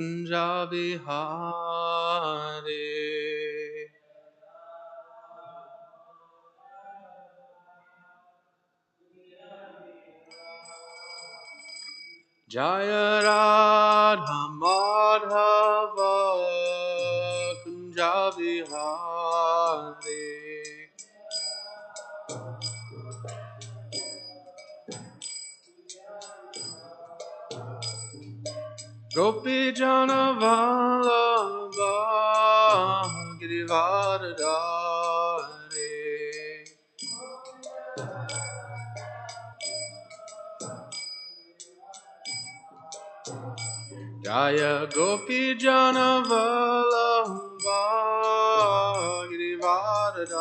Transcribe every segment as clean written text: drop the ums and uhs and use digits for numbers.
Javihare Jaya Radha Madhava Kunjavihare Gopi Jana Vallabha Girivardhare Jaya Gopi Jana Vallabha Girivardhare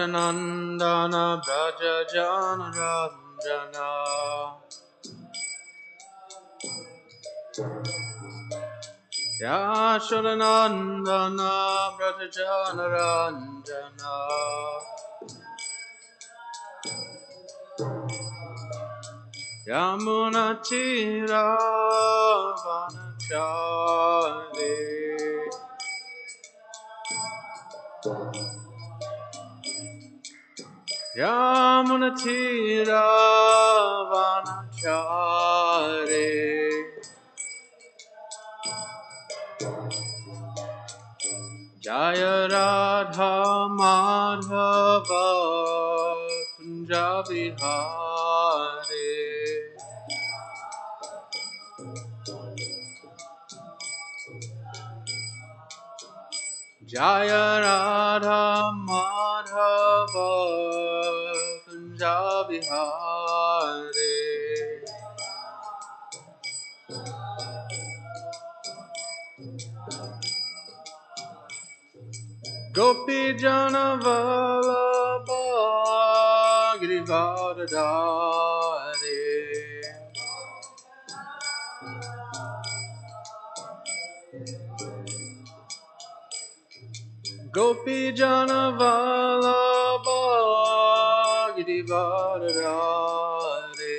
Yashodanandana Braja Jana Ranjana Yashodanandana Braja Jana Ranjana Yamuna Tira Vanachari Yamuna Tira Vanachari Jaya Radha Madhava Kunjavihare Jaya Radha Madhava Kunjavihare Gopi Jana Vallabha Girivardhare Gopi Jana Vallabha Girivardhare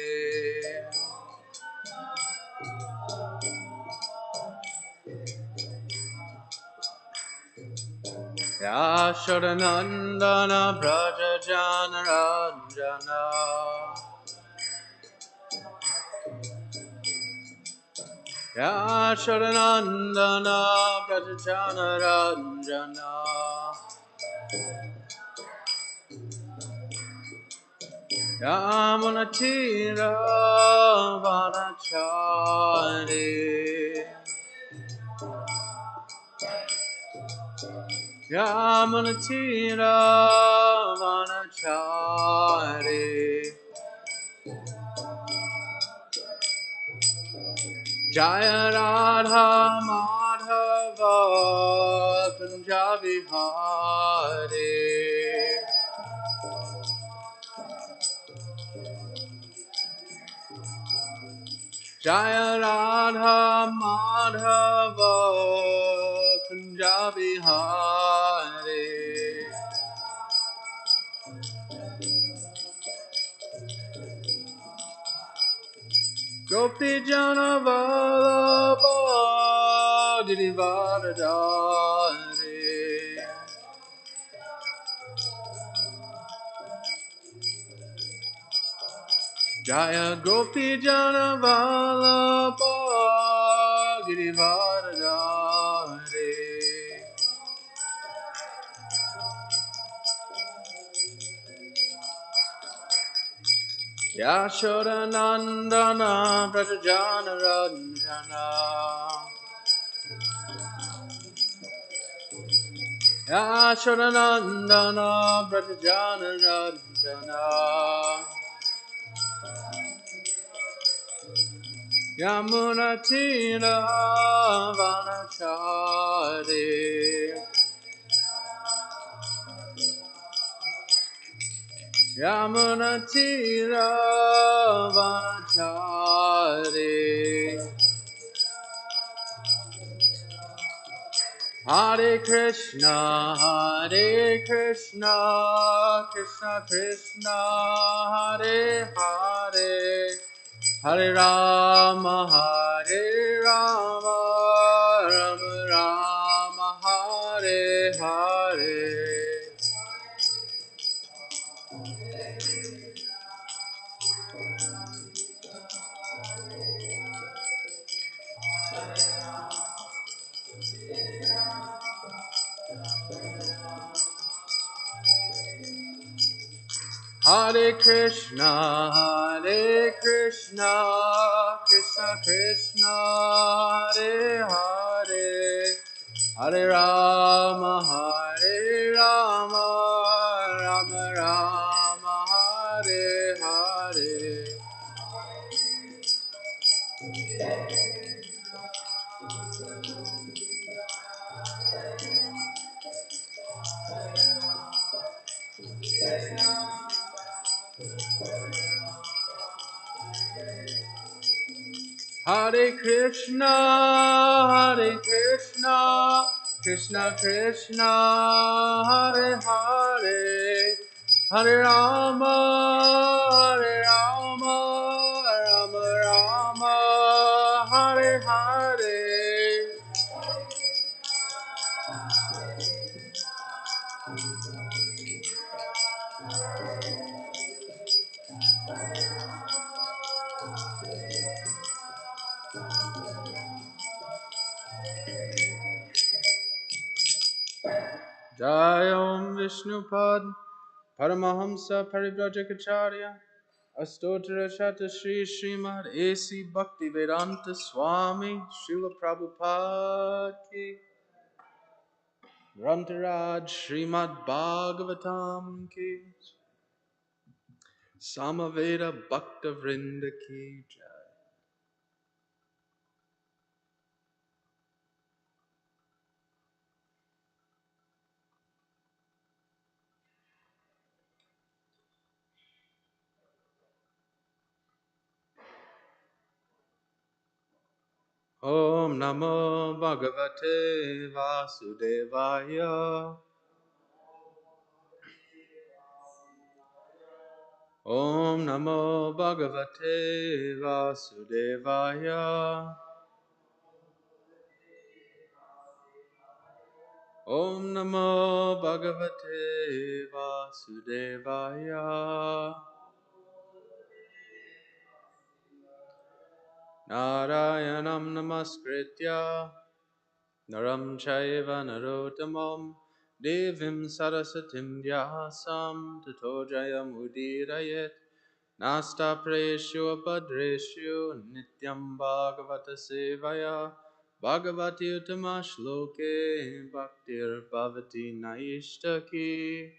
Yashodanandana Braja Jana Ranjana Yashodanandana Braja Jana Ranjana Yamunatira Vanachari Yamunatira Vanachari Jaya Radha Madhava Kunjavihare Jaya Radha Madhava Kunjavihare Gopi Jana Vallabha Girivardhare Jaya Gopi Jana Vallabha Girivardhare Yashodanandana Braja Jana Ranjana Yashodanandana Braja Jana Ranjana Yamunatira Vanachari Yamunatira Vanachari Hare Krishna, Krishna Krishna, Hare Hare, Hare Rama, Rama Rama, Hare Hare. Hare Krishna, Krishna Krishna, Hare Hare, Hare Rama, Rama Rama, Hare Hare. Hare Krishna, Krishna Krishna, Hare Hare, Hare Rama, Rama Rama, Hare Hare. Jayam Vishnupad Paramahamsa Parivrajacharya Astotra Shata Shri Srimad A.C. Bhaktivedanta Swami Srila Prabhupada Ki Rantaraj Srimad Bhagavatam Ki Samaveda Bhakta Vrinda Ki Jai. Om Namo Bhagavate Vasudevaya. Om Namo Bhagavate Vasudevaya. Om Namo Bhagavate Vasudevaya. Narayanam Namaskritya Naram Chaiva Narottamam Devim Sarasatim Vyasam Tato Jayamudiraye Nasta Preshu Abhadreshu Nityam Bhagavata Sevaya Bhagavati Uttamasloka Bhaktir Bhavati Naishtaki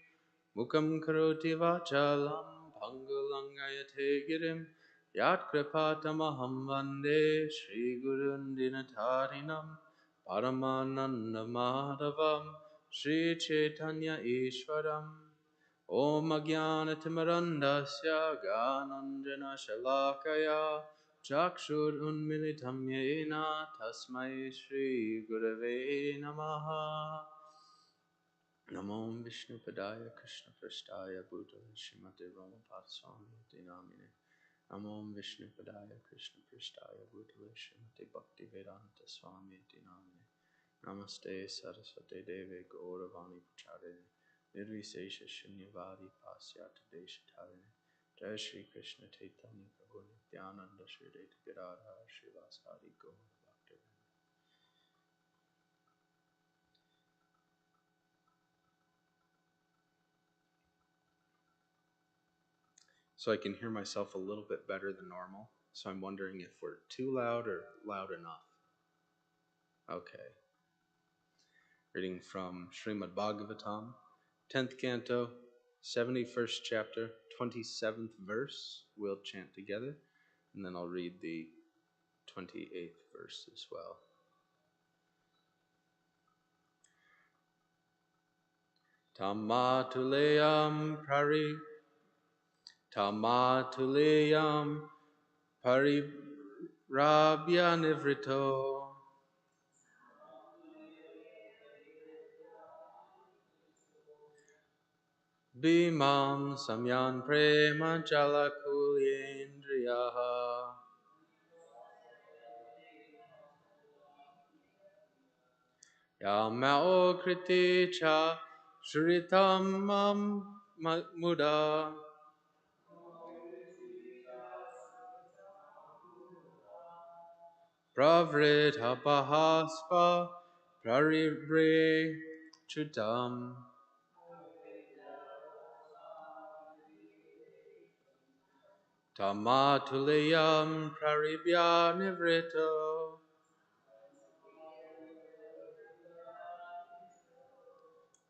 Mukam Karoti Vachalam Pangulangayate Girim Yat Kripatamaham Vande Shri Gurun Dinatarinam Paramananda Madhavam Shri Chaitanya Ishwaram Om Ajnanatimarandasya Gananjana Shalakaya Chakshur Unmilitam Yena Tasmai Shri Gurave Namaha. Namo Vishnu Padaya Krishna Prasthaya Bhutale Srimate Ramapada Swami Dinamine. Namo Vishnu Padaya Krishna Prasthaya Bhutale Srimate Bhakti Vedanta Swami Dinamine. Namaste Saraswate Deve Gauravani Pacharine. Nirvisesha Shunyavadi Pasyata Deshatarine. Jai Shri Krishna Chaitanya Prabhu Nityananda Shri Deta Gadadhar Srivasadi Gaur Bhakti. So I can hear myself a little bit better than normal. So I'm wondering if we're too loud or loud enough. Okay. Reading from Srimad Bhagavatam, 10th canto, 71st chapter, 27th verse. We'll chant together. And then I'll read the 28th verse as well. Tamatuleyam parirabhya nivrito Bhimam samyan prema jalakulyendriyaha Yamao kriti cha shritam muda Pravridhabhaspa praribre chutam Tamatuliyam praribhya nivrito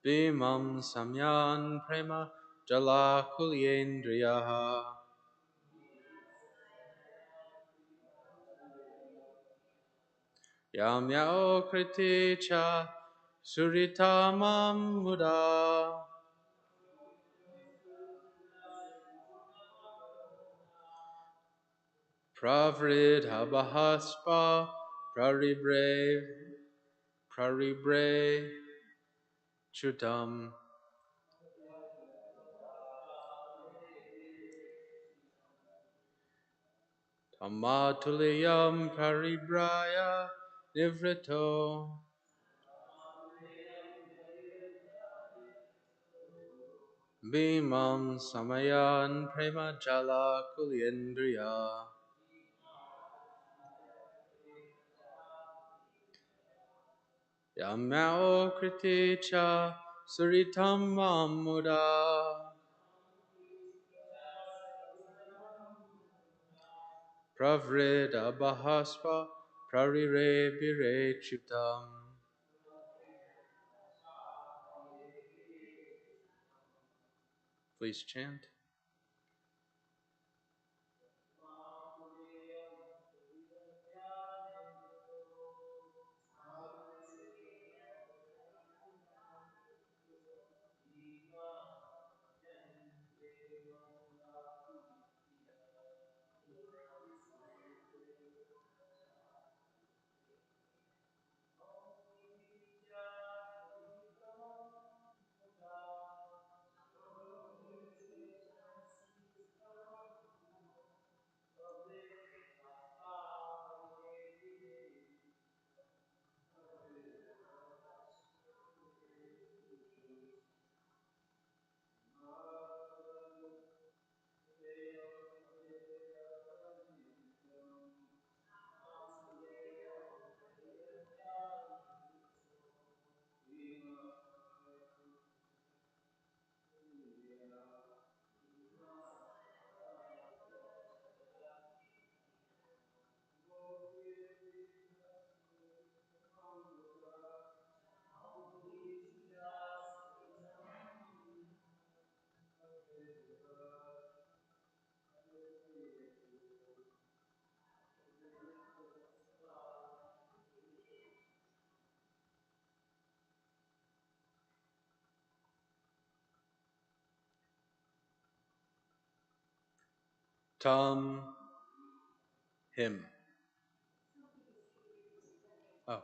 Bhimam samyan prema jalakulyendriyaha Yam yao kriti cha suritamam muda Pravridhabhaspa praribre chutam Tamatuliyam paribraya nivrito Bhimam samayan prema jala kulyendriya Yamao kriti cha suritam mamuda Pravridhabhaspa prarirebire chutam. Please chant. Tam him. Oh.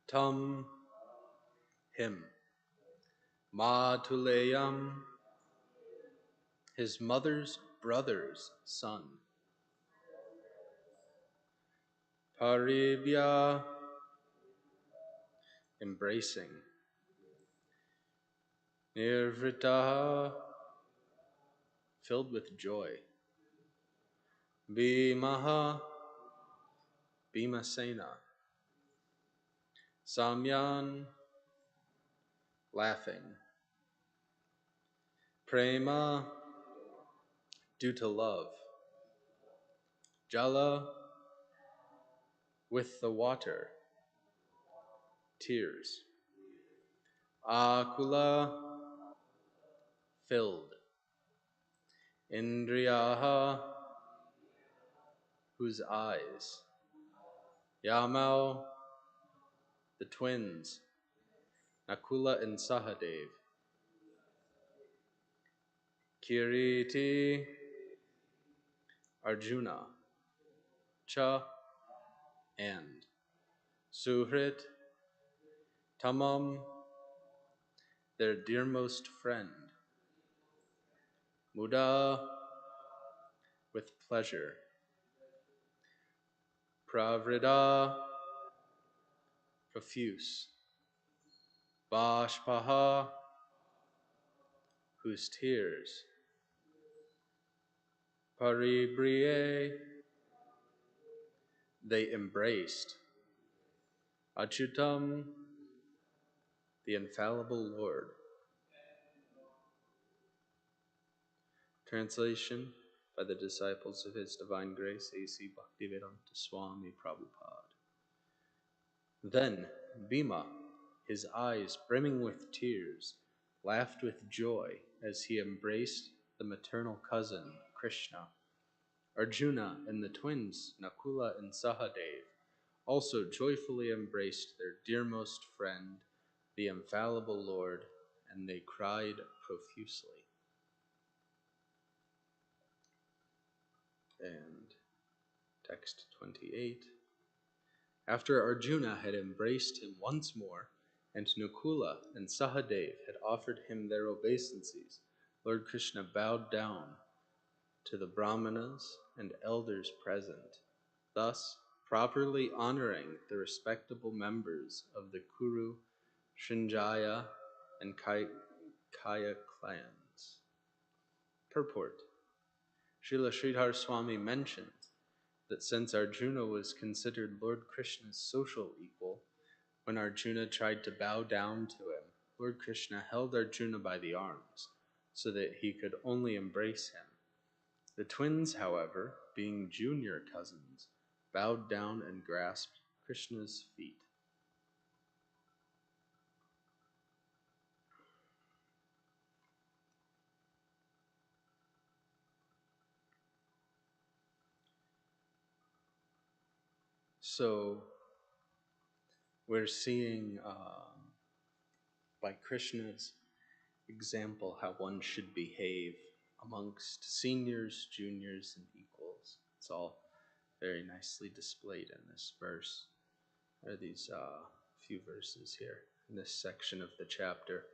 Tum, him. Matuleyam, his mother's brother's son. Paribhya, embracing. Nirvritaha, filled with joy. Bhimaha, Bhimasena. Samyan, laughing. Prema, due to love. Jala, with the water. Tears. Akula, filled. Indriyaha, whose eyes. Yamau, the twins. Nakula and Sahadev. Kiriti, Arjuna. Cha, and. Suhrit, Tamam, their dearmost friend. Muda, with pleasure. Pravrida, profuse. Bashpaha, whose tears. Paribriye, they embraced. Achutam, the infallible Lord. Translation by the disciples of His Divine Grace, A.C. Bhaktivedanta Swami Prabhupada. Then Bhima, his eyes brimming with tears, laughed with joy as he embraced the maternal cousin, Krishna. Arjuna and the twins, Nakula and Sahadev, also joyfully embraced their dearmost friend, the infallible Lord, and they cried profusely. And text 28. After Arjuna had embraced him once more, and Nakula and Sahadev had offered him their obeisances, Lord Krishna bowed down to the brahmanas and elders present, thus properly honoring the respectable members of the Kuru, Srinjaya, and Kaya clans. Purport. Srila Sridhar Swami mentions that since Arjuna was considered Lord Krishna's social equal, when Arjuna tried to bow down to him, Lord Krishna held Arjuna by the arms so that he could only embrace him. The twins, however, being junior cousins, bowed down and grasped Krishna's feet. So we're seeing by Krishna's example how one should behave amongst seniors, juniors, and equals. It's all very nicely displayed in this verse. There are these few verses here in this section of the chapter.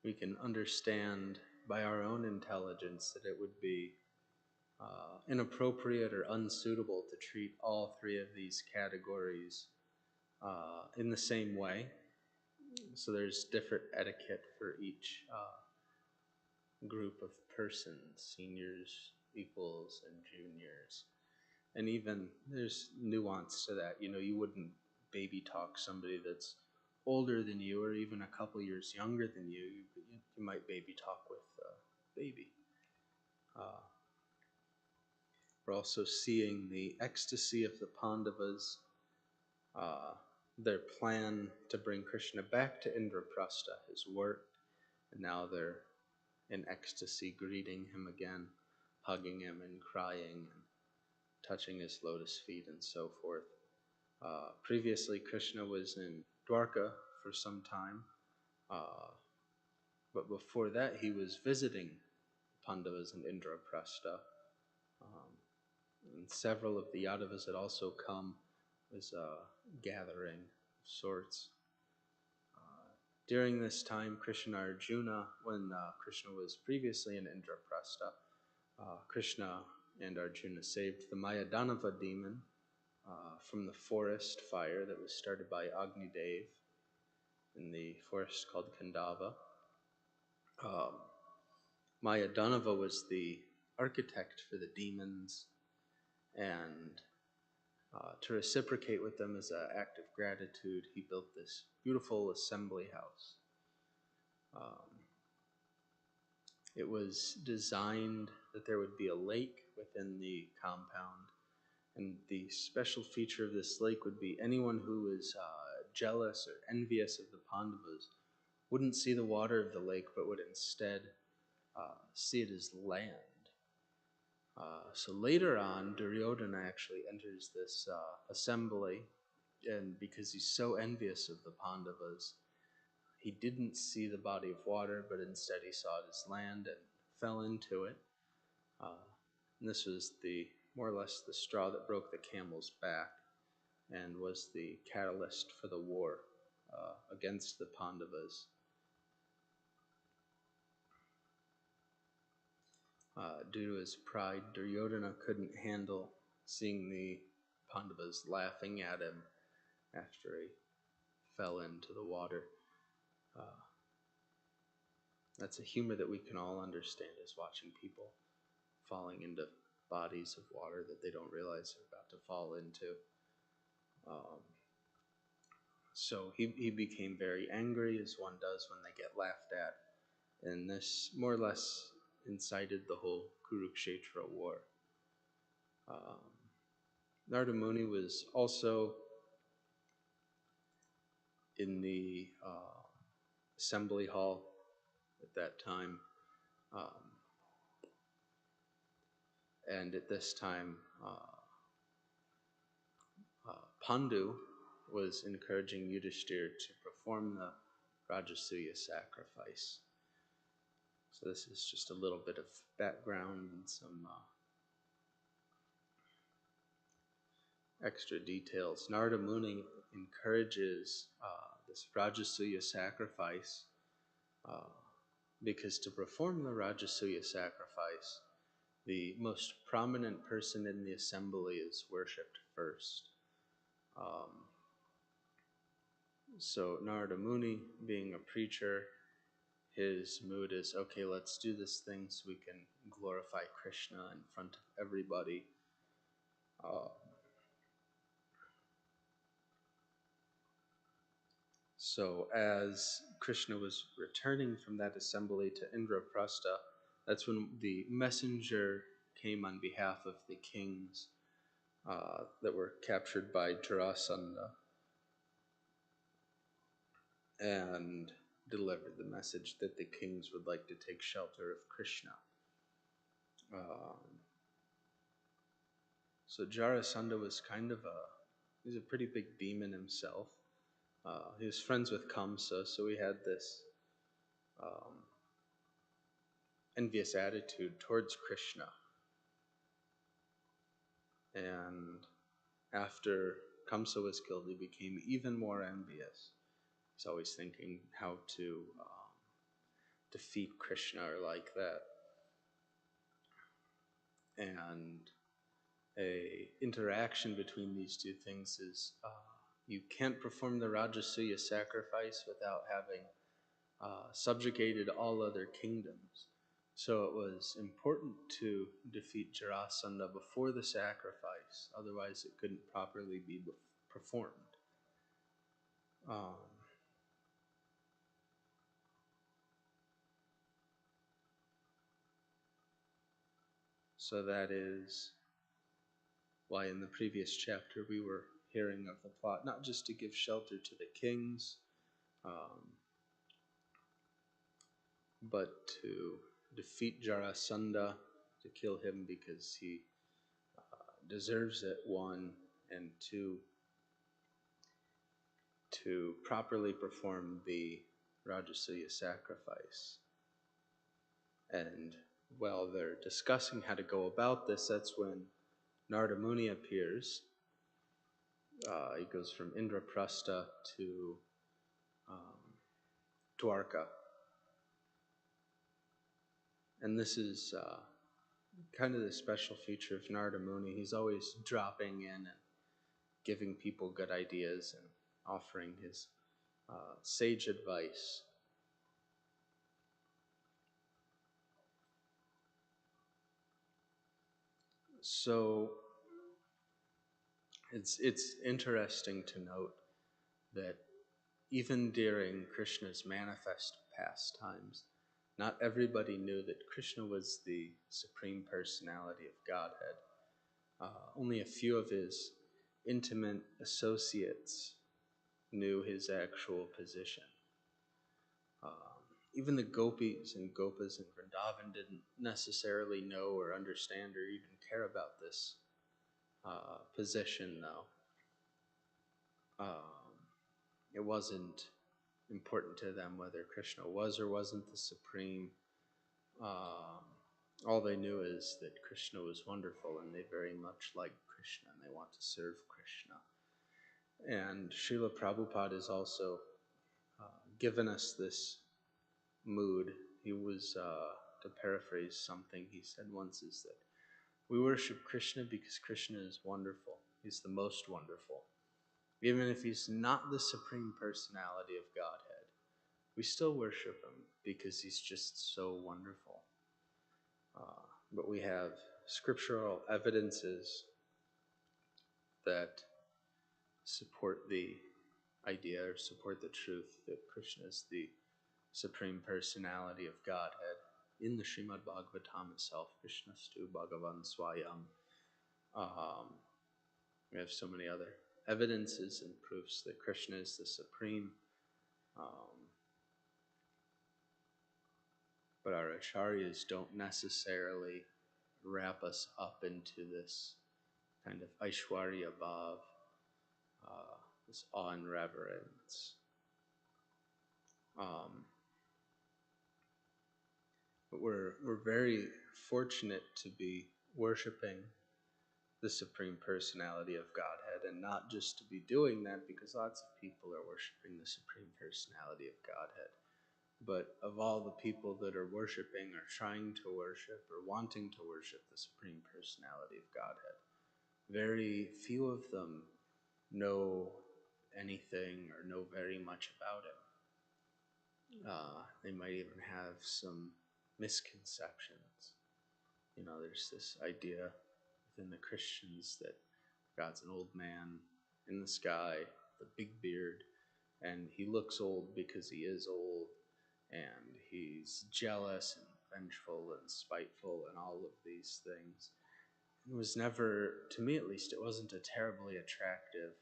We can understand by our own intelligence that it would be inappropriate or unsuitable to treat all three of these categories in the same way. So there's different etiquette for each group of persons, seniors, equals, and juniors. And even there's nuance to that. You know, you wouldn't baby talk somebody that's older than you or even a couple years younger than you. You might baby talk with a baby. We're also seeing the ecstasy of the Pandavas, their plan to bring Krishna back to Indraprastha has worked, and now they're in ecstasy greeting him again, hugging him and crying and touching his lotus feet and so forth. Previously, Krishna was in Dwarka for some time, but before that he was visiting Pandavas in Indraprastha. And several of the Yadavas had also come as a gathering of sorts. During this time, Krishna Arjuna, when Krishna was previously in Indraprastha, Krishna and Arjuna saved the Mayadanava demon from the forest fire that was started by Agnidev in the forest called Kandava. Mayadanava was the architect for the demons, and to reciprocate with them as an act of gratitude, he built this beautiful assembly house. It was designed that there would be a lake within the compound, and the special feature of this lake would be anyone who was jealous or envious of the Pandavas wouldn't see the water of the lake, but would instead see it as land. So later on, Duryodhana actually enters this assembly, and because he's so envious of the Pandavas, he didn't see the body of water, but instead he saw it as land and fell into it. And this was more or less the straw that broke the camel's back, and was the catalyst for the war against the Pandavas. Due to his pride, Duryodhana couldn't handle seeing the Pandavas laughing at him after he fell into the water. That's a humor that we can all understand, is watching people falling into bodies of water that they don't realize they're about to fall into. So he became very angry, as one does when they get laughed at, and this more or less incited the whole Kurukshetra war. Narada Muni was also in the assembly hall at that time, and at this time Pandu was encouraging Yudhishthira to perform the Rajasuya sacrifice. So this is just a little bit of background and some extra details. Narada Muni encourages this Rajasuya sacrifice because to perform the Rajasuya sacrifice, the most prominent person in the assembly is worshipped first. So Narada Muni, being a preacher, his mood is, okay, let's do this thing so we can glorify Krishna in front of everybody. So as Krishna was returning from that assembly to Indraprastha, that's when the messenger came on behalf of the kings that were captured by Jarasandha, and delivered the message that the kings would like to take shelter of Krishna. So Jarasandha was he's a pretty big demon himself. He was friends with Kamsa, so he had this envious attitude towards Krishna. And after Kamsa was killed, he became even more envious. He's always thinking how to defeat Krishna or like that. And a interaction between these two things is you can't perform the Rajasuya sacrifice without having subjugated all other kingdoms. So it was important to defeat Jarasandha before the sacrifice, otherwise it couldn't properly be performed. So that is why in the previous chapter we were hearing of the plot, not just to give shelter to the kings, but to defeat Jarasandha, to kill him because he deserves it, one, and two, to properly perform the Rajasuya sacrifice. And while they're discussing how to go about this, that's when Narada Muni appears. He goes from Indraprastha to Dwarka. And this is kind of the special feature of Narada Muni. He's always dropping in and giving people good ideas and offering his sage advice. So it's interesting to note that even during Krishna's manifest pastimes, not everybody knew that Krishna was the Supreme Personality of Godhead. Only a few of his intimate associates knew his actual position. Even the gopis and gopas in Vrindavan didn't necessarily know or understand or even care about this position, though. It wasn't important to them whether Krishna was or wasn't the supreme. All they knew is that Krishna was wonderful, and they very much like Krishna, and they want to serve Krishna. And Srila Prabhupada has also given us this mood. He was, to paraphrase something he said once, is that we worship Krishna because Krishna is wonderful. He's the most wonderful. Even if he's not the Supreme Personality of Godhead, we still worship him because he's just so wonderful. But we have scriptural evidences that support the idea or support the truth that Krishna is the Supreme Personality of Godhead. In the Srimad Bhagavatam itself, Krishnastu Bhagavan Swayam. We have so many other evidences and proofs that Krishna is the Supreme. But our acharyas don't necessarily wrap us up into this kind of Aishwarya Bhav, this awe and reverence. But we're very fortunate to be worshiping the Supreme Personality of Godhead, and not just to be doing that because lots of people are worshiping the Supreme Personality of Godhead. But of all the people that are worshiping or trying to worship or wanting to worship the Supreme Personality of Godhead, very few of them know anything or know very much about him. They might even have some misconceptions. There's this idea within the Christians that God's an old man in the sky with a big beard, and he looks old because he is old, and he's jealous and vengeful and spiteful and all of these things. It was never, to me at least, it wasn't a terribly attractive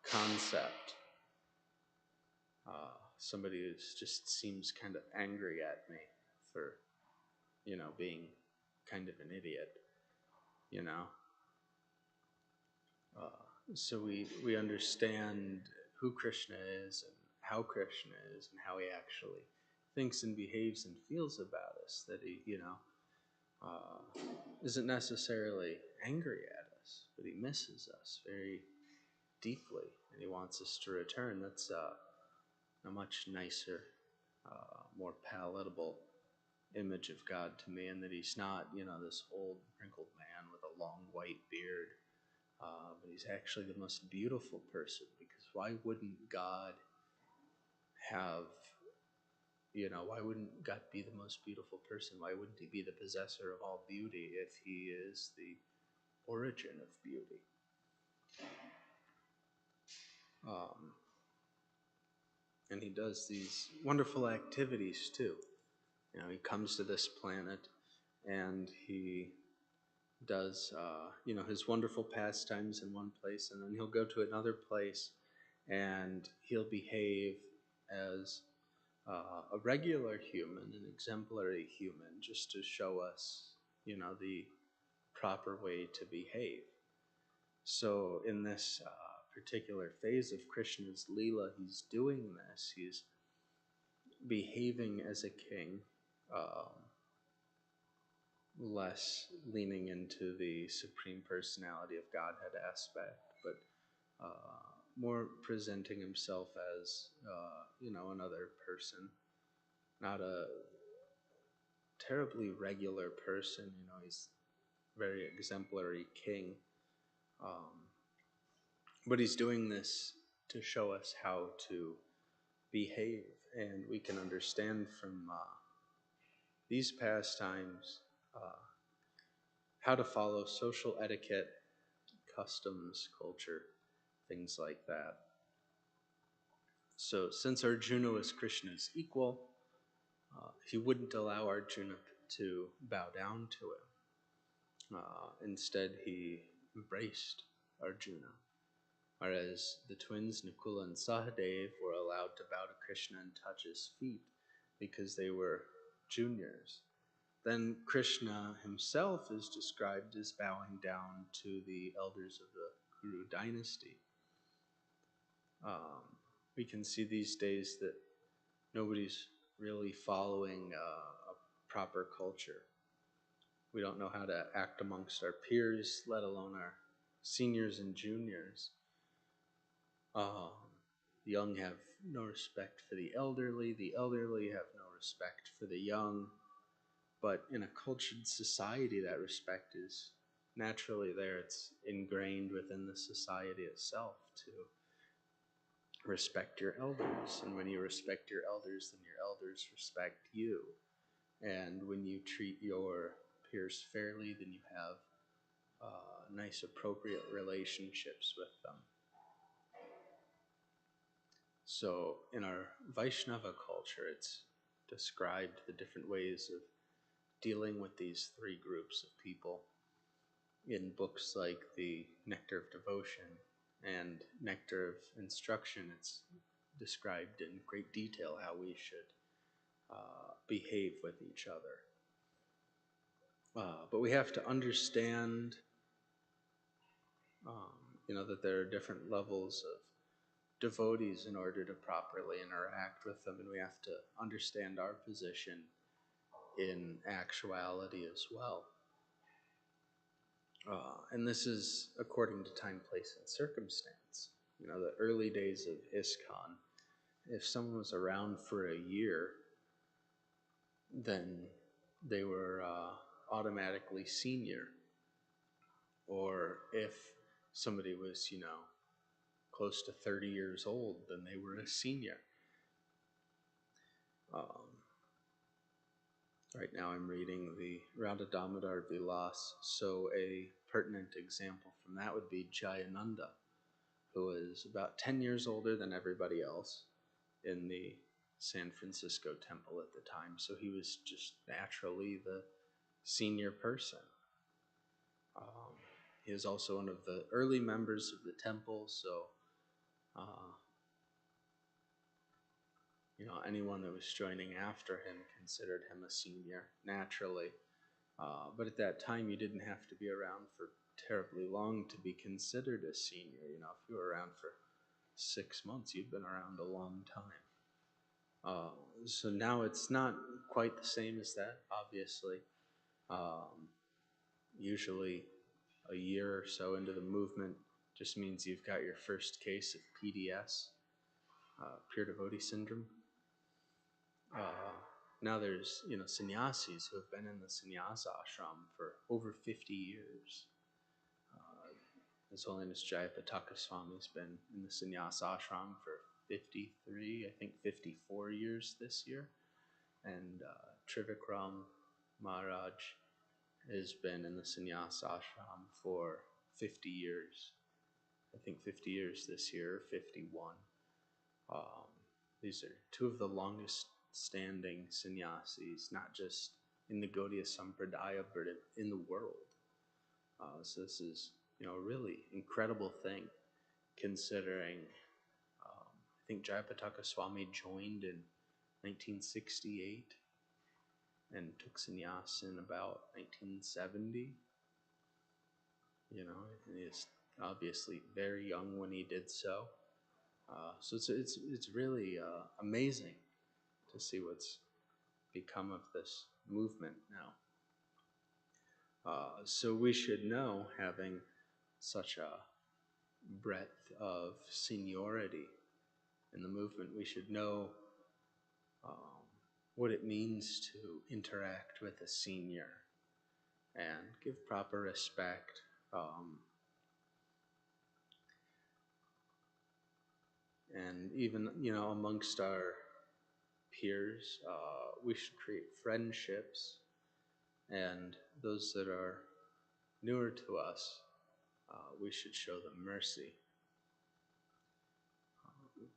concept. Somebody who just seems kind of angry at me for, being kind of an idiot, So we understand who Krishna is and how Krishna is and how he actually thinks and behaves and feels about us, that he, isn't necessarily angry at us, but he misses us very deeply, and he wants us to return. That's a much nicer, more palatable image of God to me, and that he's not, this old wrinkled man with a long white beard, but he's actually the most beautiful person, because why wouldn't God have, why wouldn't God be the most beautiful person? Why wouldn't he be the possessor of all beauty if he is the origin of beauty? And he does these wonderful activities too. He comes to this planet and he does, his wonderful pastimes in one place, and then he'll go to another place and he'll behave as a regular human, an exemplary human, just to show us, the proper way to behave. So in this particular phase of Krishna's Leela, he's doing this. He's behaving as a king, less leaning into the Supreme Personality of Godhead aspect, but more presenting himself as, another person, not a terribly regular person. He's very exemplary king, um, but he's doing this to show us how to behave, and we can understand from these pastimes how to follow social etiquette, customs, culture, things like that. So, since Arjuna was Krishna's equal, he wouldn't allow Arjuna to bow down to him. Instead, he embraced Arjuna, whereas the twins Nakula and Sahadev were allowed to bow to Krishna and touch his feet because they were juniors. Then Krishna himself is described as bowing down to the elders of the Kuru dynasty. We can see these days that nobody's really following a proper culture. We don't know how to act amongst our peers, let alone our seniors and juniors. The young have no respect for the elderly have no respect for the young. But in a cultured society, that respect is naturally there. It's ingrained within the society itself to respect your elders. And when you respect your elders, then your elders respect you. And when you treat your peers fairly, then you have nice, appropriate relationships with them. So in our Vaishnava culture, it's described the different ways of dealing with these three groups of people in books like the Nectar of Devotion and Nectar of Instruction. It's described in great detail how we should behave with each other. But we have to understand, that there are different levels of devotees in order to properly interact with them, and we have to understand our position in actuality as well. And this is according to time, place, and circumstance. The early days of ISKCON, if someone was around for a year, then they were automatically senior. Or if somebody was, close to 30 years old, then they were a senior. Right now I'm reading the Radha Damodar Vilas, so a pertinent example from that would be Jayananda, who is about 10 years older than everybody else in the San Francisco temple at the time. So he was just naturally the senior person. He is also one of the early members of the temple, so anyone that was joining after him considered him a senior, naturally. But at that time, you didn't have to be around for terribly long to be considered a senior. If you were around for 6 months, you'd been around a long time. So now it's not quite the same as that, obviously. Usually a year or so into the movement just means you've got your first case of PDS, pure devotee syndrome. Now there's, sannyasis who have been in the sannyasa ashram for over 50 years. His Holiness Jayapataka Swami's been in the sannyasa ashram for 53, I think 54 years this year. And Trivikram Maharaj has been in the sannyasa ashram for 50 years. I think 50 years this year, 51. These are two of the longest standing sannyasis, not just in the Gaudiya Sampradaya, but in the world. So this is, a really incredible thing, considering I think Jayapataka Swami joined in 1968 and took sannyas in about 1970. And he is obviously very young when he did so. So it's really amazing to see what's become of this movement now. So we should know, having such a breadth of seniority in the movement, we should know um, what it means to interact with a senior and give proper respect. And even, amongst our peers, we should create friendships, and those that are newer to us, we should show them mercy.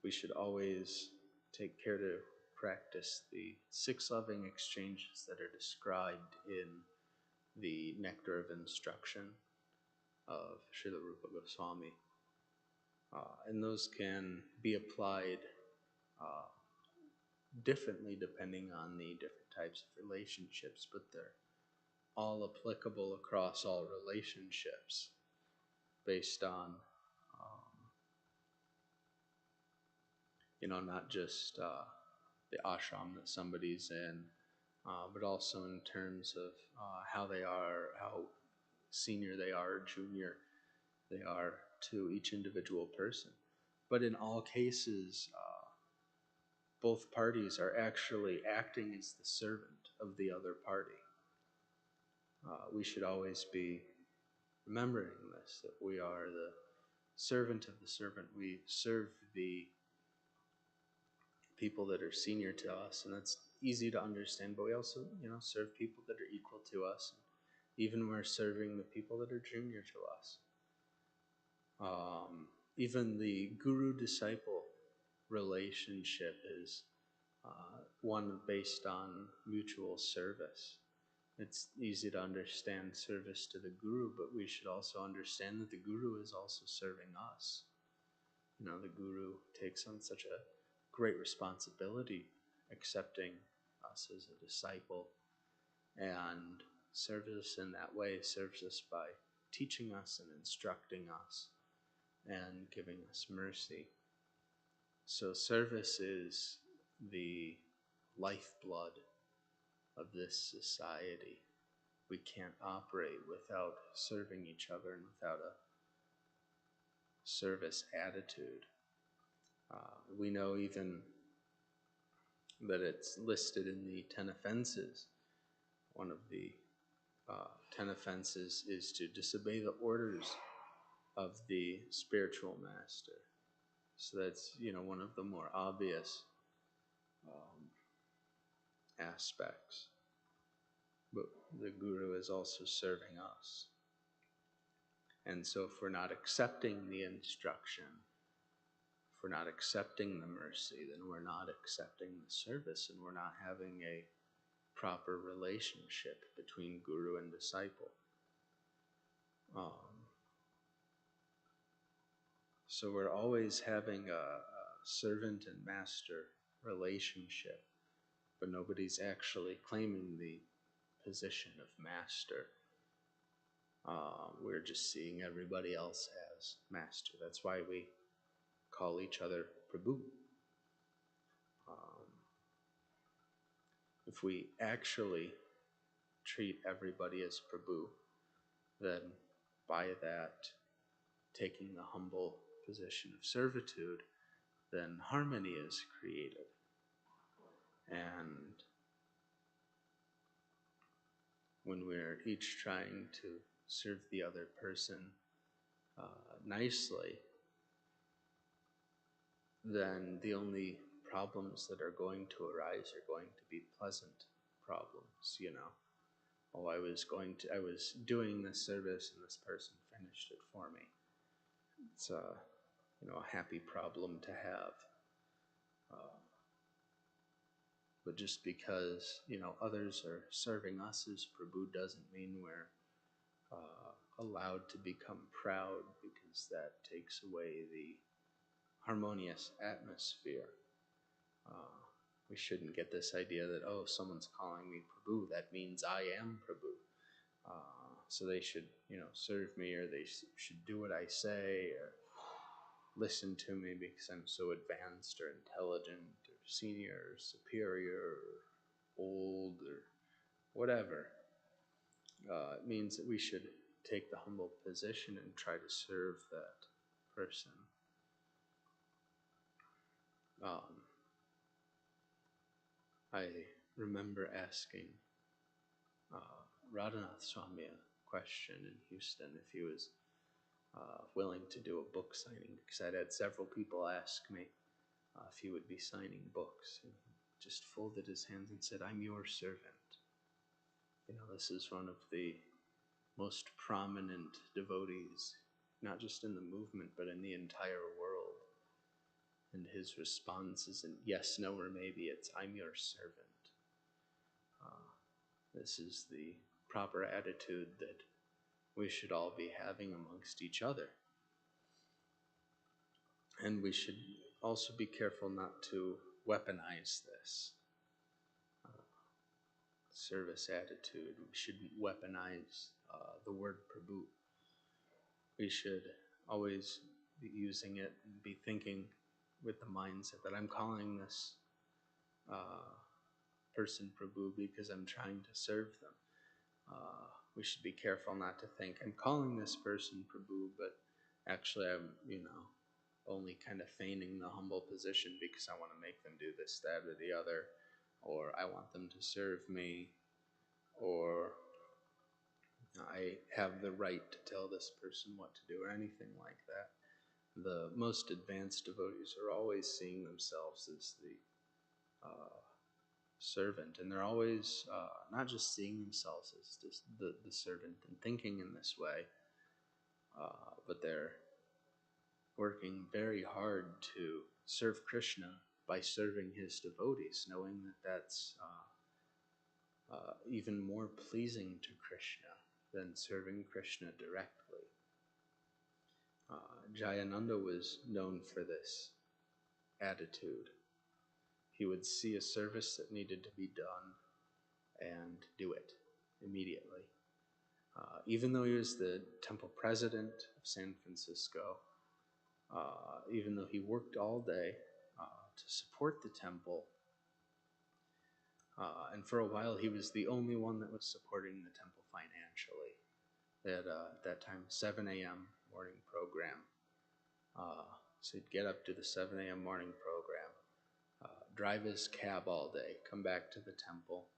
We should always take care to practice the 6 loving exchanges that are described in the Nectar of Instruction of Srila Rupa Goswami. And those can be applied differently depending on the different types of relationships, but they're all applicable across all relationships based on, not just the ashram that somebody's in, but also in terms of how they are, how senior they are, junior they are to each individual person. But in all cases, both parties are actually acting as the servant of the other party. We should always be remembering this, that we are the servant of the servant. We serve the people that are senior to us, and that's easy to understand, but we also, serve people that are equal to us. Even we're serving the people that are junior to us. Even the guru-disciple relationship is one based on mutual service. It's easy to understand service to the guru, but we should also understand that the guru is also serving us. The guru takes on such a great responsibility, accepting us as a disciple, and serves us in that way, serves us by teaching us and instructing us and giving us mercy. So service is the lifeblood of this society. We can't operate without serving each other and without a service attitude. We know even that it's listed in the 10 offenses. One of the 10 offenses is to disobey the orders of the spiritual master. So that's, one of the more obvious aspects. But the guru is also serving us. And so if we're not accepting the instruction, if we're not accepting the mercy, then we're not accepting the service, and we're not having a proper relationship between guru and disciple. So we're always having a servant and master relationship, but nobody's actually claiming the position of master. We're just seeing everybody else as master. That's why we call each other Prabhu. If we actually treat everybody as Prabhu, then by that, taking the humble position of servitude, then harmony is created. And when we're each trying to serve the other person nicely, then the only problems that are going to arise are going to be pleasant problems, Oh, I was doing this service and this person finished it for me. It's a happy problem to have. But just because, others are serving us as Prabhu doesn't mean we're allowed to become proud, because that takes away the harmonious atmosphere. We shouldn't get this idea that, oh, someone's calling me Prabhu, that means I am Prabhu. So they should, serve me, or they should do what I say, or listen to me because I'm so advanced or intelligent or senior or superior or old or whatever. It means that we should take the humble position and try to serve that person. I remember asking Radhanath Swami a question in Houston if he was willing to do a book signing, because I'd had several people ask me if he would be signing books. And he just folded his hands and said, "I'm your servant." This is one of the most prominent devotees, not just in the movement, but in the entire world. And his response isn't yes, no, or maybe. It's, "I'm your servant." This is the proper attitude that we should all be having amongst each other. And we should also be careful not to weaponize this service attitude. We shouldn't weaponize the word Prabhu. We should always be using it and be thinking with the mindset that I'm calling this person Prabhu because I'm trying to serve them. We should be careful not to think I'm calling this person Prabhu, but actually I'm, only kind of feigning the humble position because I want to make them do this, that, or the other, or I want them to serve me, or I have the right to tell this person what to do, or anything like that. The most advanced devotees are always seeing themselves as the servant, and they're always not just seeing themselves as just the servant and thinking in this way, but they're working very hard to serve Krishna by serving his devotees, knowing that that's even more pleasing to Krishna than serving Krishna directly. Jayananda was known for this attitude. He would see a service that needed to be done and do it immediately. Even though he was the temple president of San Francisco, even though he worked all day to support the temple, and for a while he was the only one that was supporting the temple financially. They had, at that time, 7 a.m. morning program. So he'd get up to the 7 a.m. morning program, drive his cab all day, come back to the temple,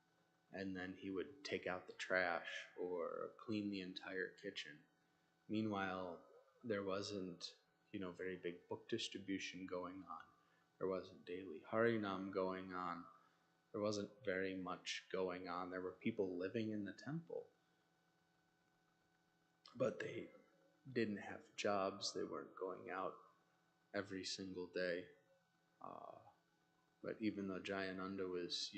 and then he would take out the trash or clean the entire kitchen. Meanwhile, there wasn't, very big book distribution going on. There wasn't daily Harinam going on. There wasn't very much going on. There were people living in the temple, but they didn't have jobs. They weren't going out every single day. But even though Jayananda was,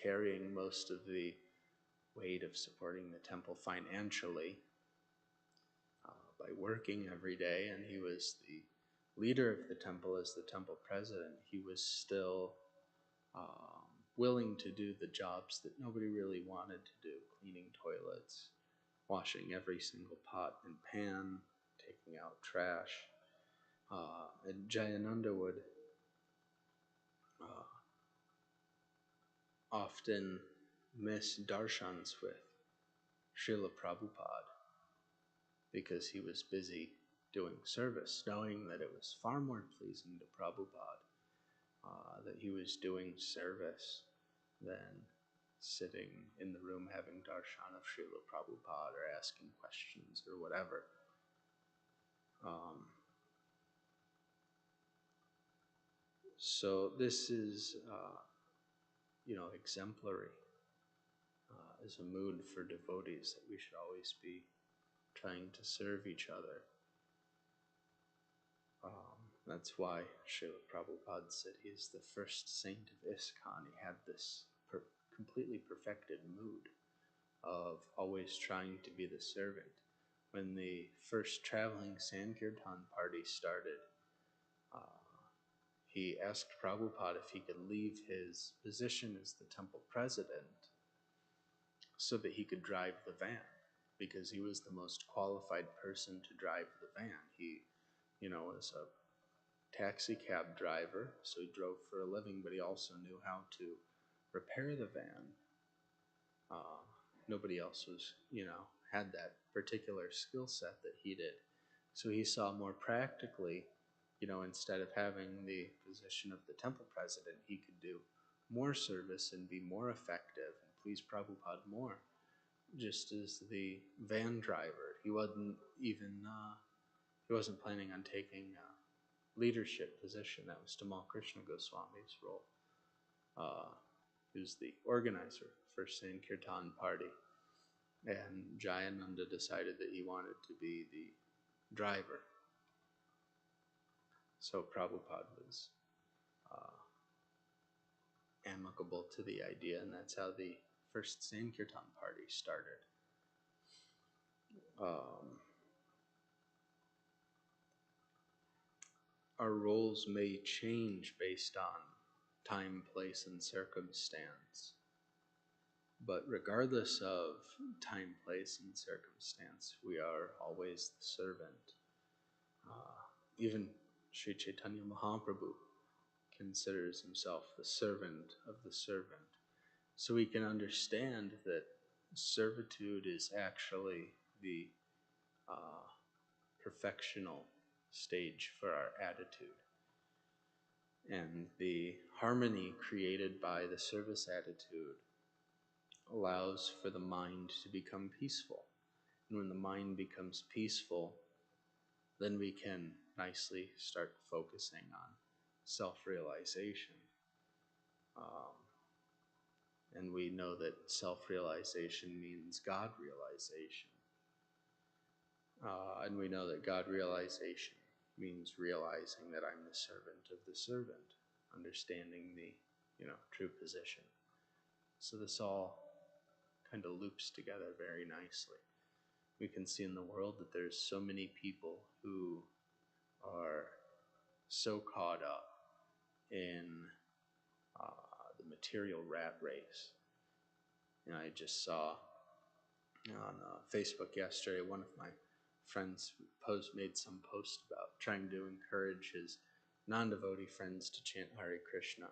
carrying most of the weight of supporting the temple financially by working every day, and he was the leader of the temple as the temple president, he was still willing to do the jobs that nobody really wanted to do: cleaning toilets, washing every single pot and pan, taking out trash. And Jayananda would often miss darshans with Srila Prabhupada because he was busy doing service, knowing that it was far more pleasing to Prabhupada that he was doing service than sitting in the room having darshan of Srila Prabhupada or asking questions or whatever. So this is, exemplary as a mood for devotees, that we should always be trying to serve each other. That's why Srila Prabhupada said he is the first saint of ISKCON. He had this completely perfected mood of always trying to be the servant. When the first traveling Sankirtan party started, he asked Prabhupada if he could leave his position as the temple president so that he could drive the van, because he was the most qualified person to drive the van. He, was a taxi cab driver, so he drove for a living, but he also knew how to repair the van. Nobody else was, had that particular skill set that he did. So he saw more practically, instead of having the position of the temple president, he could do more service and be more effective and please Prabhupada more. Just as the van driver, he wasn't planning on taking a leadership position. That was Tamal Krishna Goswami's role. He was the organizer for Sankirtan party. And Jayananda decided that he wanted to be the driver. So Prabhupada was amicable to the idea, and that's how the first Sankirtan party started. Our roles may change based on time, place, and circumstance. But regardless of time, place, and circumstance, we are always the servant. Even Sri Chaitanya Mahaprabhu considers himself the servant of the servant. So we can understand that servitude is actually the perfectional stage for our attitude. And the harmony created by the service attitude allows for the mind to become peaceful. And when the mind becomes peaceful, then we can nicely start focusing on self-realization. And we know that self-realization means God realization. And we know that God realization means realizing that I'm the servant of the servant, understanding the, true position. So this all kind of loops together very nicely. We can see in the world that there's so many people who are so caught up in the material rat race. I just saw on Facebook yesterday, one of my friends made some post about trying to encourage his non-devotee friends to chant Hare Krishna,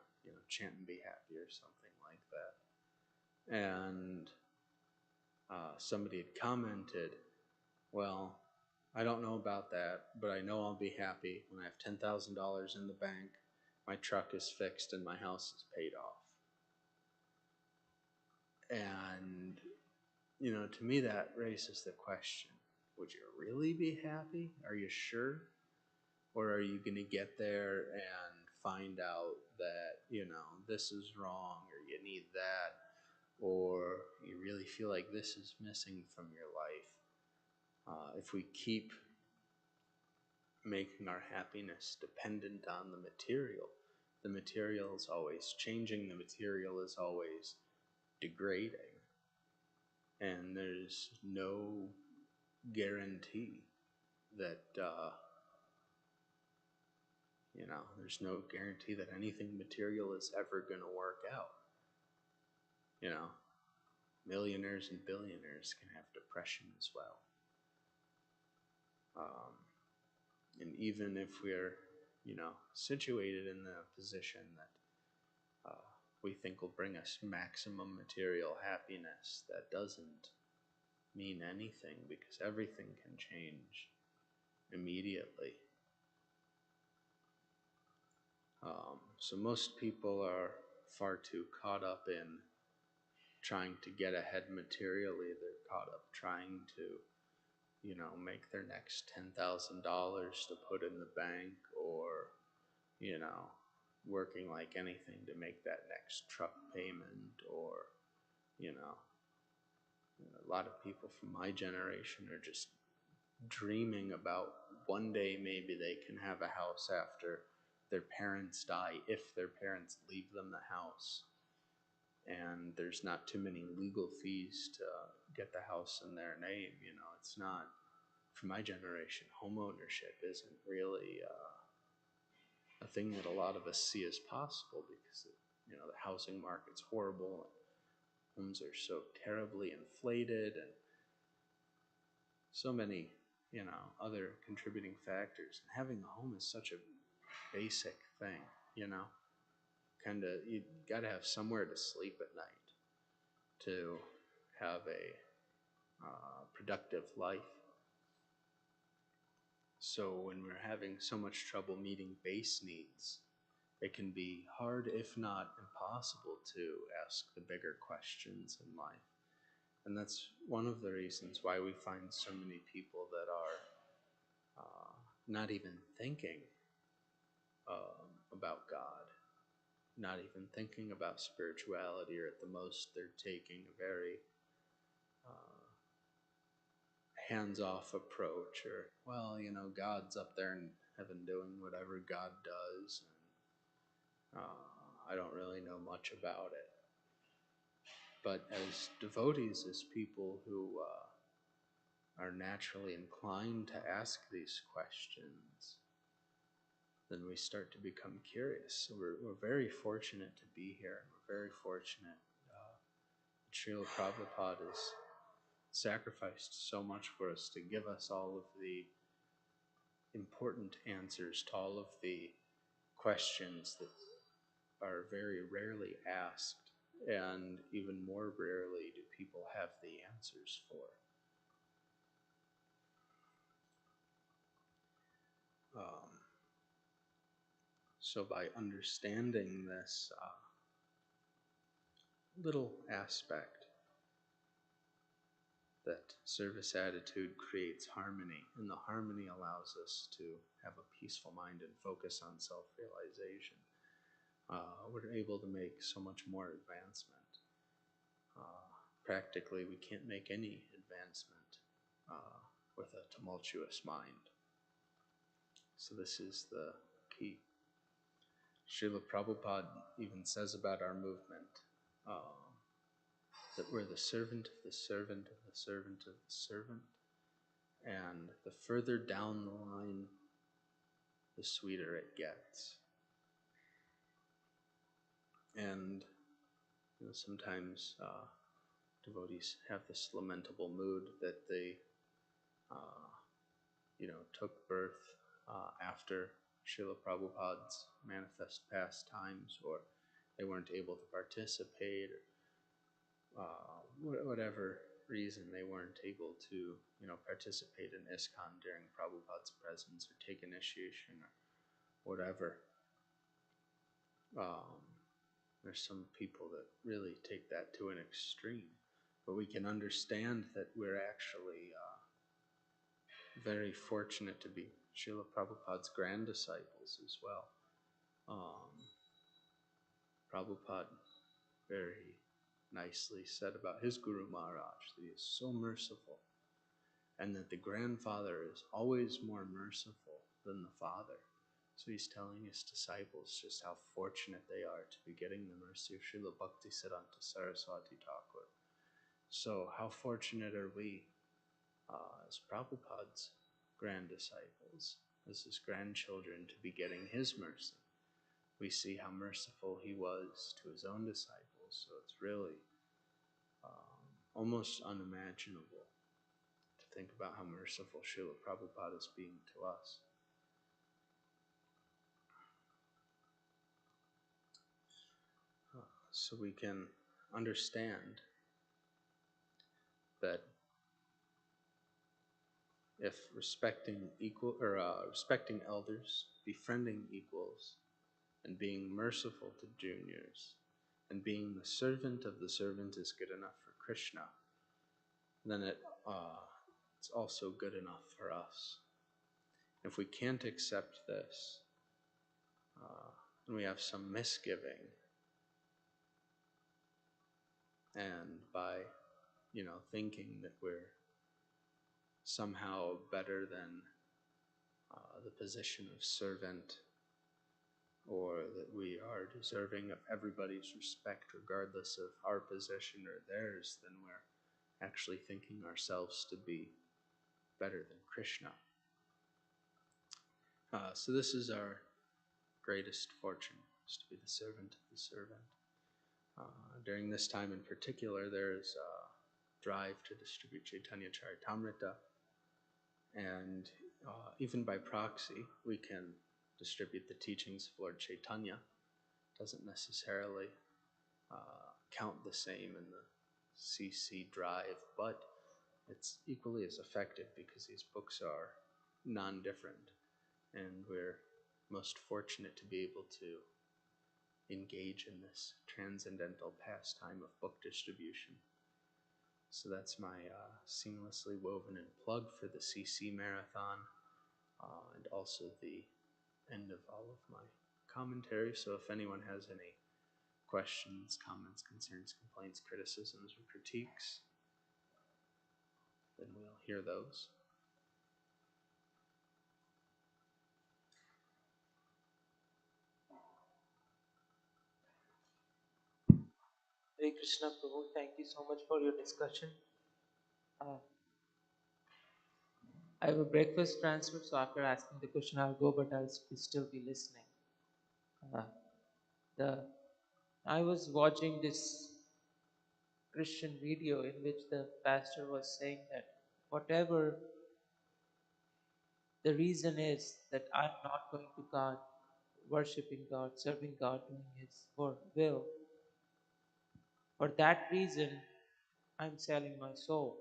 chant and be happy or something like that. And somebody had commented, well, I don't know about that, but I know I'll be happy when I have $10,000 in the bank, my truck is fixed, and my house is paid off. And, to me that raises the question, would you really be happy? Are you sure? Or are you going to get there and find out that, this is wrong, or you need that, or you really feel like this is missing from your life? If we keep making our happiness dependent on the material is always changing, the material is always degrading, and there's no guarantee that there's no guarantee that anything material is ever going to work out. Millionaires and billionaires can have depression as well. And even if we're, situated in the position that we think will bring us maximum material happiness, that doesn't mean anything, because everything can change immediately. So most people are far too caught up in trying to get ahead materially. They're caught up trying to, make their next $10,000 to put in the bank, or, working like anything to make that next truck payment, or, a lot of people from my generation are just dreaming about one day maybe they can have a house after their parents die, if their parents leave them the house, and there's not too many legal fees to get the house in their name. It's not, for my generation, home ownership isn't really a thing that a lot of us see as possible, because the housing market's horrible, and homes are so terribly inflated, and so many other contributing factors. And having a home is such a basic thing. You gotta have somewhere to sleep at night, to have a productive life. So when we're having so much trouble meeting base needs, it can be hard, if not impossible, to ask the bigger questions in life. And that's one of the reasons why we find so many people that are not even thinking about God, not even thinking about spirituality, or at the most they're taking a very hands-off approach, or, well, God's up there in heaven doing whatever God does, and I don't really know much about it. But as devotees, as people who are naturally inclined to ask these questions, then we start to become curious. So we're very fortunate to be here. We're very fortunate. Srila Prabhupada has sacrificed so much for us to give us all of the important answers to all of the questions that are very rarely asked, and even more rarely do people have the answers for. So by understanding this little aspect, that service attitude creates harmony, and the harmony allows us to have a peaceful mind and focus on self-realization. We're able to make so much more advancement. Practically, we can't make any advancement with a tumultuous mind. So this is the key. Srila Prabhupada even says about our movement that we're the servant of the servant of the servant of the servant, and the further down the line, the sweeter it gets. And sometimes devotees have this lamentable mood that they took birth after Srila Prabhupada's manifest pastimes, or they weren't able to participate, or whatever reason they weren't able to participate in ISKCON during Prabhupada's presence, or take initiation, or whatever. There's some people that really take that to an extreme, but we can understand that we're actually very fortunate to be Srila Prabhupada's grand disciples as well. Prabhupada very nicely said about his Guru Maharaj that he is so merciful, and that the grandfather is always more merciful than the father. So he's telling his disciples just how fortunate they are to be getting the mercy of Srila Bhaktisiddhanta Saraswati Thakur. So how fortunate are we as Prabhupada's grand disciples, as his grandchildren, to be getting his mercy. We see how merciful he was to his own disciples, so it's really almost unimaginable to think about how merciful Srila Prabhupada is being to us. So we can understand that if respecting elders, befriending equals, and being merciful to juniors, and being the servant of the servant is good enough for Krishna, then it's also good enough for us. If we can't accept this, and we have some misgiving, and by thinking that we're somehow better than the position of servant, or that we are deserving of everybody's respect regardless of our position or theirs, then we're actually thinking ourselves to be better than Krishna. So this is our greatest fortune, is to be the servant of the servant. During this time in particular, there's a drive to distribute Chaitanya Charitamrita, and even by proxy, we can distribute the teachings of Lord Chaitanya. Doesn't necessarily count the same in the CC drive, but it's equally as effective because these books are non-different, and we're most fortunate to be able to engage in this transcendental pastime of book distribution. So that's my seamlessly woven in plug for the CC Marathon, and also the end of all of my commentary. So if anyone has any questions, comments, concerns, complaints, criticisms, or critiques, then we'll hear those. Hare Krishna Prabhu, thank you so much for your discussion. I have a breakfast transfer, so after asking the question, I'll go, but I'll still be listening. The I was watching this Christian video in which the pastor was saying that whatever the reason is that I'm not going to God, worshipping God, serving God, doing His will, for that reason, I'm selling my soul.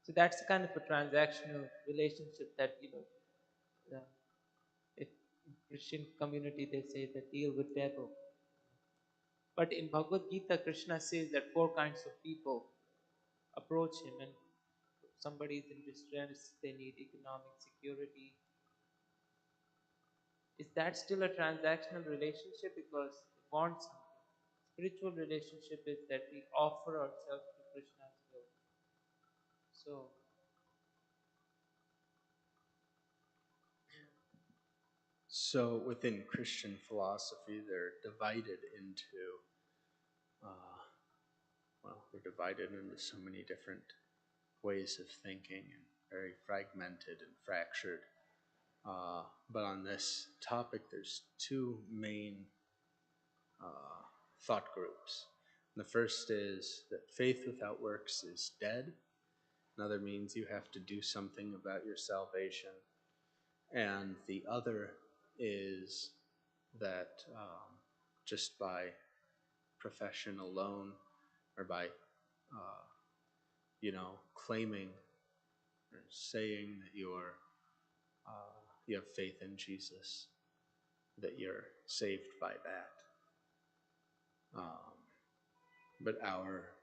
So that's the kind of a transactional relationship that, if in Christian community they say that deal with devil. But in Bhagavad Gita, Krishna says that four kinds of people approach him, and somebody is in distress, they need economic security. Is that still a transactional relationship? Because they want something. Spiritual relationship is that we offer ourselves to Krishna's will. So So within Christian philosophy, they're divided into, they're divided into so many different ways of thinking and very fragmented and fractured. But on this topic, there's two main thought groups. The first is that faith without works is dead. Another means you have to do something about your salvation. And the other is that just by profession alone, or by claiming or saying that you have faith in Jesus, that you're saved by that. But our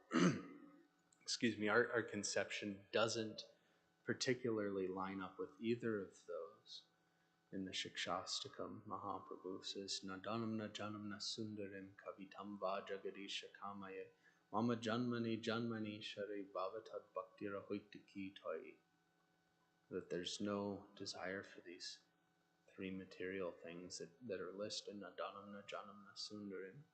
our conception doesn't particularly line up with either of those. In the Shikshastakam, Mahaprabhu says, Nadanamna Janamna Sundarim Kavitam Va Jagarisha Kamaye Mama Janmani Janmani Shari Bhavatad Bhaktira Hoitiki Toi. That there's no desire for these three material things that are listed in Nadanamna Janamna Sundarim.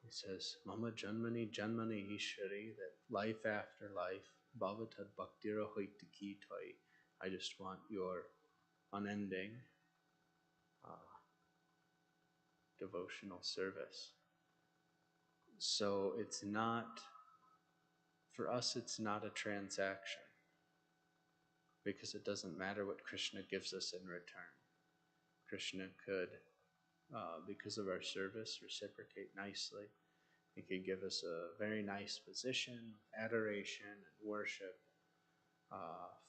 He says, Mama Janmani Janmani Ishari, that life after life, Bhavatad Bhaktira Hoitiki Toi. I just want your unending devotional service. So it's not, for us, it's not a transaction, because it doesn't matter what Krishna gives us in return. Krishna could, because of our service, reciprocate nicely. He could give us a very nice position, adoration and worship,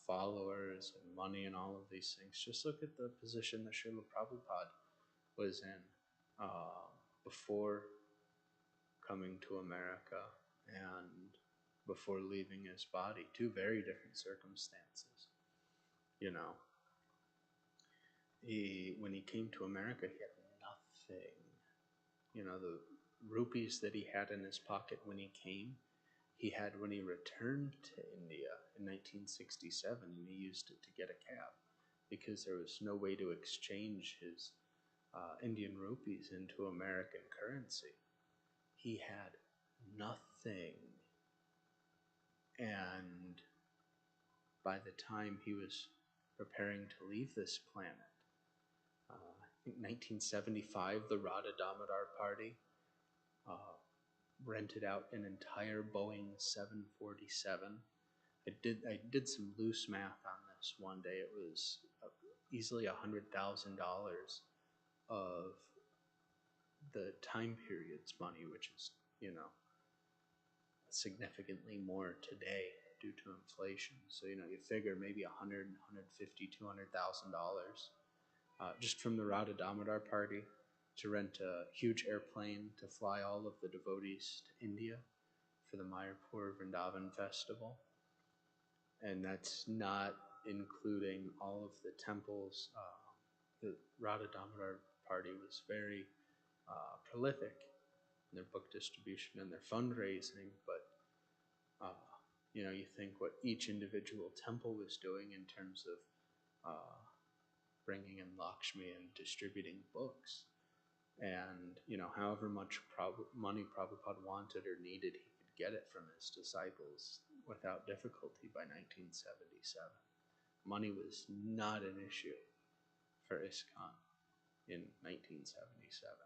followers and money and all of these things. Just look at the position that Srila Prabhupada was in before coming to America and before leaving his body. Two very different circumstances. When he came to America, he had nothing. The rupees that he had in his pocket when he came, he had when he returned to India in 1967, and he used it to get a cab because there was no way to exchange his Indian rupees into American currency. He had nothing. And by the time he was preparing to leave this planet, I think 1975, the Radha Damodar Party rented out an entire Boeing 747. I did some loose math on this one day. It was easily $100,000 of the time period's money, which is, you know, significantly more today due to inflation. So, you know, you figure maybe $100, $150, $200,000 just from the Radha Damodar party to rent a huge airplane to fly all of the devotees to India for the Mayapur Vrindavan festival. And that's not including all of the temples. The Radha Damodar party was very prolific in their book distribution and their fundraising, but you know, you think what each individual temple was doing in terms of bringing in Lakshmi and distributing books, and you know, however much money Prabhupada wanted or needed, he could get it from his disciples without difficulty by 1977. Money was not an issue for ISKCON in 1977.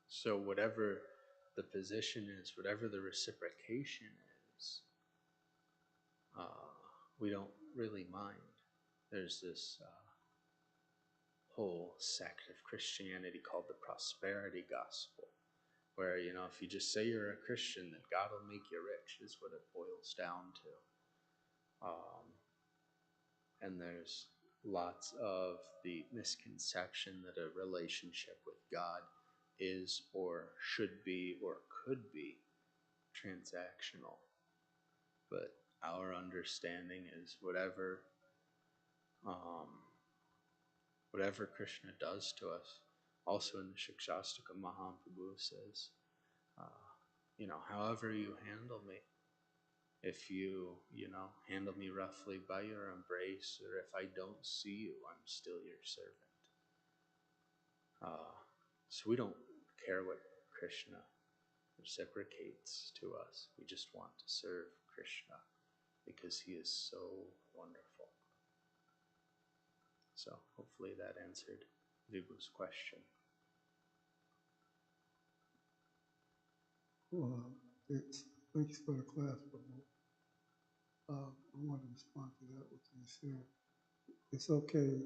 So whatever the position is, whatever the reciprocation is, we don't really mind. There's this whole sect of Christianity called the prosperity gospel, where, you know, if you just say you're a Christian, then God will make you rich, is what it boils down to. And there's lots of the misconception that a relationship with God is or should be or could be transactional. But our understanding is whatever Krishna does to us. Also in the Shikshastaka, Mahaprabhu says, you know, however you handle me, if you know, handle me roughly by your embrace, or if I don't see you, I'm still your servant. So we don't care what Krishna reciprocates to us. We just want to serve Krishna because he is so wonderful. So hopefully that answered Vibhu's question. Well, thanks for the class, Prabhu. I want to respond to that, what you said. It's okay,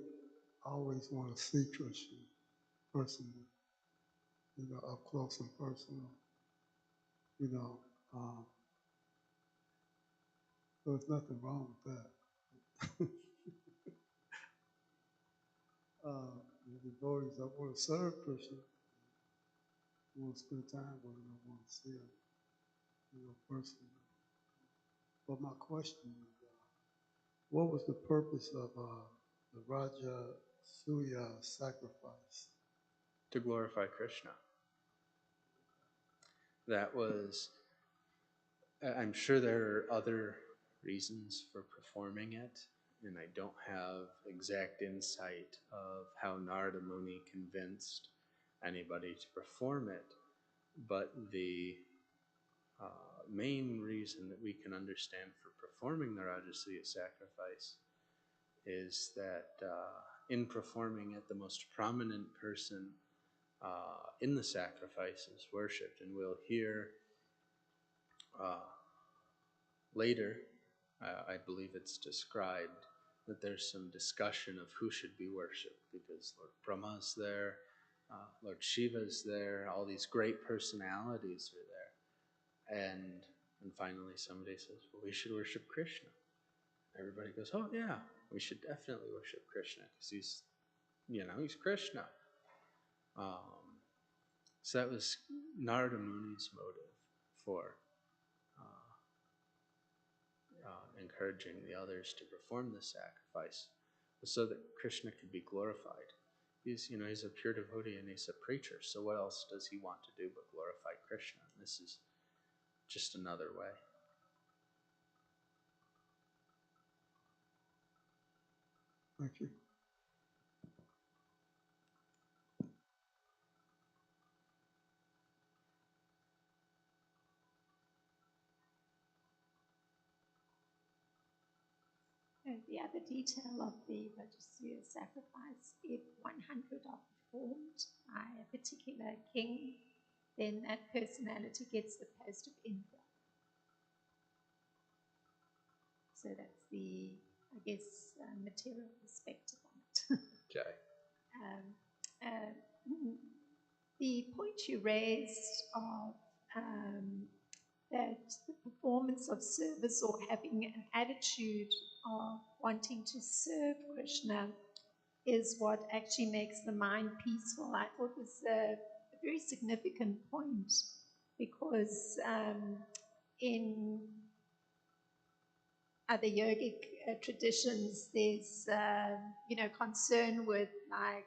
I always want to see Krishna personally, you know, up close and personal, you know. There's nothing wrong with that. The devotees, I want to serve Krishna. I want to spend time with him. I want to see him, you know, personally. But my question is, what was the purpose of the Raja Suya sacrifice? To glorify Krishna. That was, I'm sure there are other reasons for performing it, and I don't have exact insight of how Narada Muni convinced anybody to perform it, but the main reason that we can understand for performing the Rajasuya sacrifice is that in performing it, the most prominent person in the sacrifice is worshipped, and we'll hear later, I believe it's described that there's some discussion of who should be worshipped, because Lord Brahma's there, Lord Shiva's there, all these great personalities are there. And finally somebody says, well, we should worship Krishna. Everybody goes, oh yeah, we should definitely worship Krishna, because he's, you know, he's Krishna. So that was Narada Muni's motive for encouraging the others to perform the sacrifice, so that Krishna could be glorified. He's, you know, he's a pure devotee and he's a preacher, so what else does he want to do but glorify Krishna? And this is just another way. Thank you. The other detail of the Rajasuya sacrifice, if 100 are performed by a particular king, then that personality gets the post of Indra. So that's the, I guess, material perspective on it. Okay. the point you raised of that the performance of service or having an attitude of wanting to serve Krishna is what actually makes the mind peaceful. I thought was a very significant point because in other yogic traditions, there's concern with like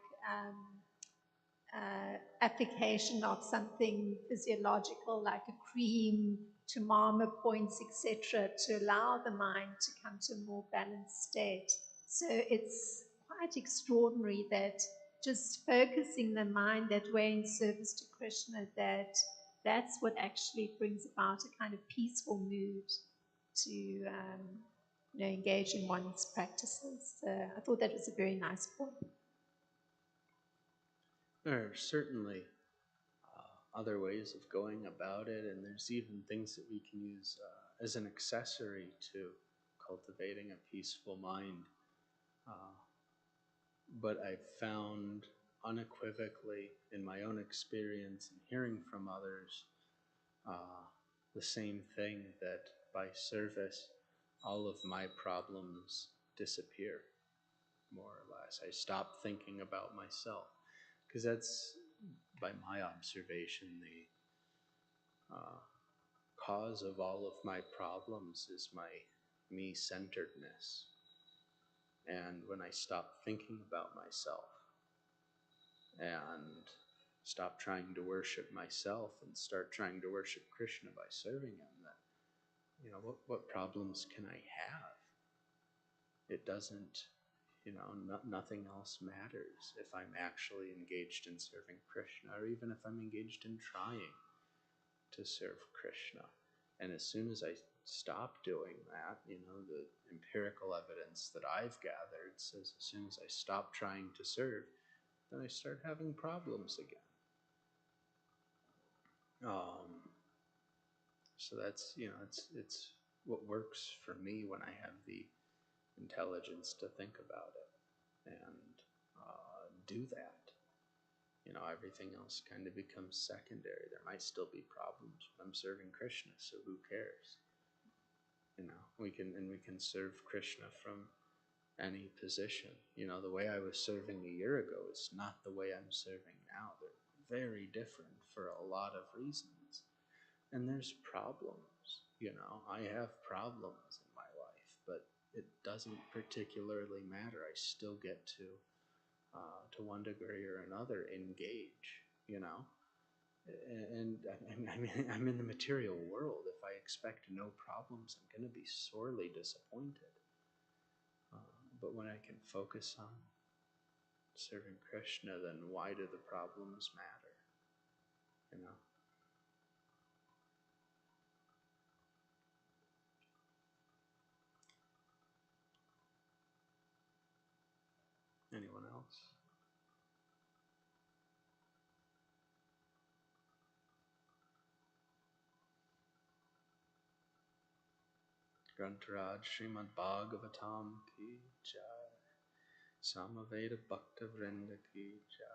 application of something physiological like a cream to marma points, etc., to allow the mind to come to a more balanced state. So it's quite extraordinary that just focusing the mind that way in service to Krishna, that's what actually brings about a kind of peaceful mood to engage in one's practices. So I thought that was a very nice point. There are certainly other ways of going about it, and there's even things that we can use as an accessory to cultivating a peaceful mind. But I've found unequivocally in my own experience and hearing from others the same thing, that by service, all of my problems disappear, more or less. I stop thinking about myself, because that's, by my observation, the cause of all of my problems is my me-centeredness. And when I stop thinking about myself and stop trying to worship myself and start trying to worship Krishna by serving him, then, what problems can I have? It doesn't, nothing else matters if I'm actually engaged in serving Krishna, or even if I'm engaged in trying to serve Krishna. And as soon as I stop doing that, the empirical evidence that I've gathered says as soon as I stop trying to serve, then I start having problems again. So that's, it's what works for me when I have the intelligence to think about it and do that. Everything else kind of becomes secondary. There might still be problems when I'm serving Krishna, so who cares? We can serve Krishna from any position. The way I was serving a year ago is not the way I'm serving now. They're very different for a lot of reasons. And there's problems, I have problems in my life, but it doesn't particularly matter. I still get to one degree or another, engage, And I'm in the material world. If I expect no problems, I'm going to be sorely disappointed. But when I can focus on serving Krishna, then why do the problems matter? Anyone else? Grantaraj Srimad Bhagavatam ki jai. Samaveda Bhakta Vrinda ki jai.